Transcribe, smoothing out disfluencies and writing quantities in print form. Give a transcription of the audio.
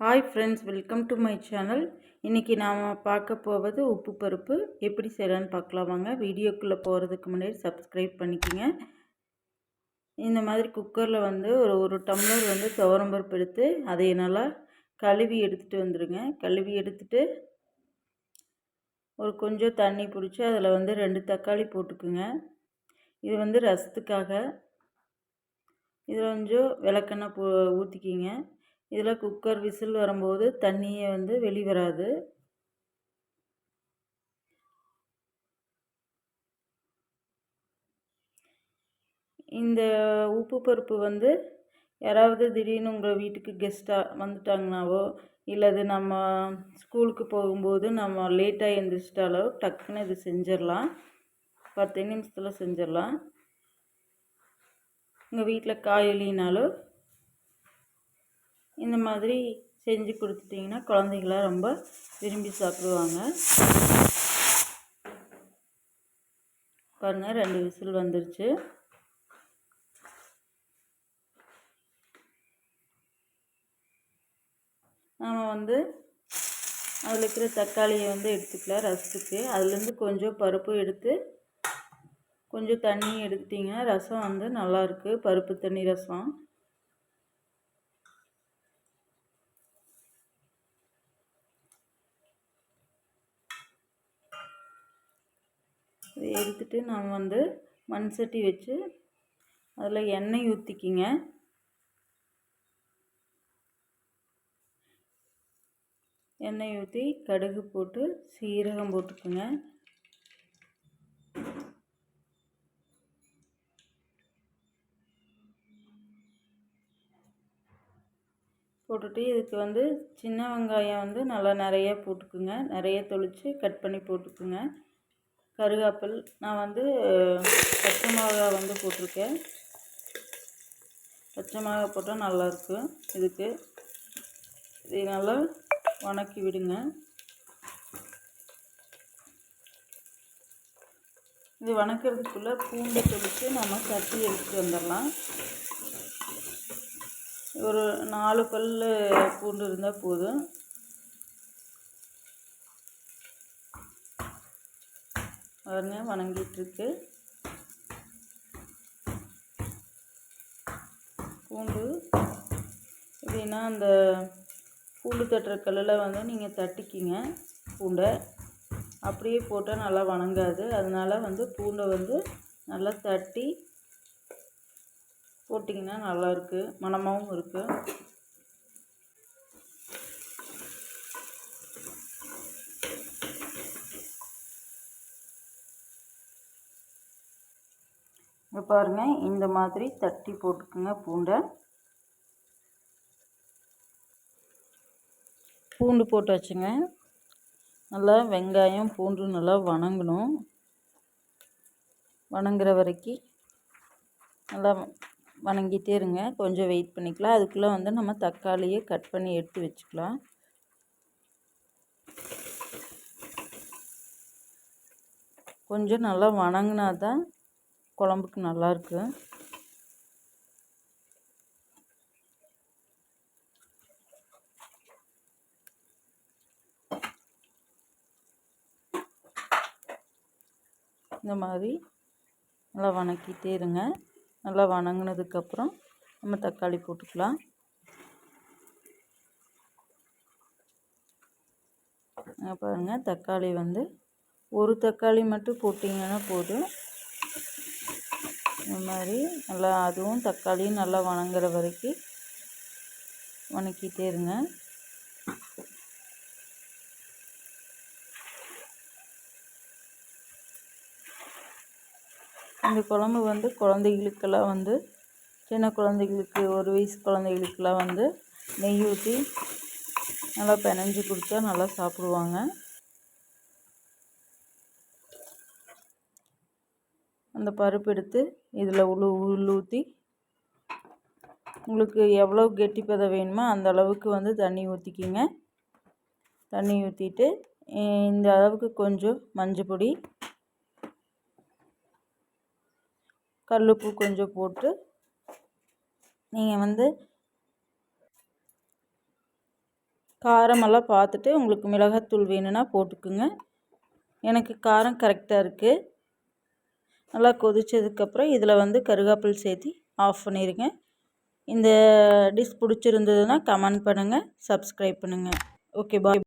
Hi friends, welcome to my channel. இன்றைக்கி நாம் பார்க்க போவது உப்பு பருப்பு எப்படி செய்யலான்னு பார்க்கலாம் வாங்க. வீடியோக்குள்ளே போகிறதுக்கு முன்னாடி சப்ஸ்கிரைப் பண்ணிக்கோங்க. இந்த மாதிரி குக்கரில் வந்து ஒரு டம்ளர் வந்து துவரம்பருப்பு எடுத்து அதை நல்லா கழுவி எடுத்துகிட்டு வந்துடுங்க. கழுவி எடுத்துகிட்டு ஒரு கொஞ்சம் தண்ணி பிடிச்சி அதில் வந்து 2 தக்காளி போட்டுக்குங்க. இது வந்து ரசத்துக்காக. இதில் கொஞ்சம் விளக்கெண்ணெய் ஊற்றிக்கிங்க. இதில் குக்கர் விசில் வரும்போது தண்ணியை வந்து வெளிவராது. இந்த உப்பு பருப்பு வந்து யாராவது திடீர்னு உங்கள் வீட்டுக்கு கெஸ்ட்டாக வந்துட்டாங்கனாவோ இல்லது நம்ம ஸ்கூலுக்கு போகும்போது நம்ம லேட்டாக எழுந்திரிச்சிட்டாலோ டக்குன்னு இது செஞ்சிடலாம். 10 நிமிஷத்தில் செஞ்சிடலாம். உங்கள் வீட்டில் காய் இல்லைனாலும் இந்த மாதிரி செஞ்சு கொடுத்துட்டிங்கன்னா குழந்தைங்களாம் ரொம்ப விரும்பி சாப்பிடுவாங்க. பாருங்கள், 2 விசில் வந்துருச்சு. நாம் வந்து அதில் இருக்கிற தக்காளியை வந்து எடுத்துக்கலாம் ரசத்துக்கு. அதுலேருந்து கொஞ்சம் பருப்பு எடுத்து கொஞ்சம் தண்ணி எடுத்துட்டிங்கன்னா ரசம் வந்து நல்லாயிருக்கு. பருப்பு தண்ணி ரசம். இதை எடுத்துகிட்டு நம்ம வந்து மண் சட்டி வச்சு அதில் எண்ணெய் ஊற்றிக்கிங்க. எண்ணெய் ஊற்றி கடுகு போட்டு சீரகம் போட்டுக்குங்க. போட்டுட்டு இதுக்கு வந்து சின்ன வெங்காயம் வந்து நல்லா நிறைய போட்டுக்குங்க. நிறைய தொளித்து கட் பண்ணி போட்டுக்குங்க. கருவேப்பில் நான் வந்து பச்சை மிளகா வந்து போட்டிருக்கேன். பச்சை மிளகா போட்டால் நல்லாயிருக்கும். இதுக்கு இதை நல்லா வணக்கி விடுங்க. இது வணக்கிறதுக்குள்ளே பூண்டை தொளித்து நம்ம சட்டி எடுத்துகிட்டு வந்துடலாம். ஒரு 4 பல் பூண்டு இருந்தால் போதும். பாருங்க, வணங்கிட்டுருக்கு. பூண்டு எப்படின்னா அந்த பூண்டு தட்டுற கல்லில் வந்து நீங்கள் தட்டிக்கிங்க. பூண்டை அப்படியே போட்டால் நல்லா வணங்காது. அதனால் வந்து பூண்டை வந்து நல்லா தட்டி போட்டிங்கன்னா நல்லாயிருக்கு, மணமாகவும் இருக்குது. இப்போ பாருங்கள், இந்த மாதிரி தட்டி போட்டுக்குங்க பூண்டை. பூண்டு போட்டாச்சுங்க. நல்லா வெங்காயம் பூண்டு நல்லா வணங்கணும். வணங்குற வரைக்கும் நல்லா வணங்கிட்டே இருங்க. கொஞ்சம் வெயிட் பண்ணிக்கலாம். அதுக்குள்ளே வந்து நம்ம தக்காளியை கட் பண்ணி எடுத்து வச்சுக்கலாம். கொஞ்சம் நல்லா வணங்கினா தான் குழம்புக்கு நல்லாயிருக்கு. இந்த மாதிரி நல்லா வணக்கிட்டே இருங்க. நல்லா வணங்கினதுக்கப்புறம் நம்ம தக்காளி போட்டுக்கலாம். பாருங்கள், தக்காளி வந்து ஒரு தக்காளி மட்டும் போட்டிங்கன்னா போதும். இந்த மாதிரி நல்லா அதுவும் தக்காளியும் நல்லா வணங்குற வரைக்கும் வணக்கிட்டே இருங்க. இந்த குழம்பு வந்து குழந்தைகளுக்கெல்லாம் வந்து சின்ன குழந்தைகளுக்கு 1 வயசு குழந்தைகளுக்கெல்லாம் வந்து நெய் ஊற்றி நல்லா பிணைஞ்சி கொடுத்தா நல்லா சாப்பிடுவாங்க. அந்த பருப்பு எடுத்து இதில் ஊற்றி உங்களுக்கு எவ்வளோ கெட்டிப்பதம் வேணுமோ அந்த அளவுக்கு வந்து தண்ணி ஊற்றிக்கிங்க. தண்ணி ஊற்றிட்டு இந்த அளவுக்கு கொஞ்சம் மஞ்சள் பொடி, கல்லுப்பு கொஞ்சம் போட்டு நீங்கள் வந்து காரமெல்லாம் பார்த்துட்டு உங்களுக்கு மிளகாத்தூள் வேணும்னா போட்டுக்குங்க. எனக்கு காரம் கரெக்டாக இருக்குது. நல்லா கொதித்ததுக்கப்புறம் இதில் வந்து கருவேப்பிலை சேர்த்து ஆஃப் பண்ணிடுங்க. இந்த டிஷ் பிடிச்சிருந்ததுன்னா கமெண்ட் பண்ணுங்கள், சப்ஸ்கிரைப் பண்ணுங்கள். ஓகே, பாய்.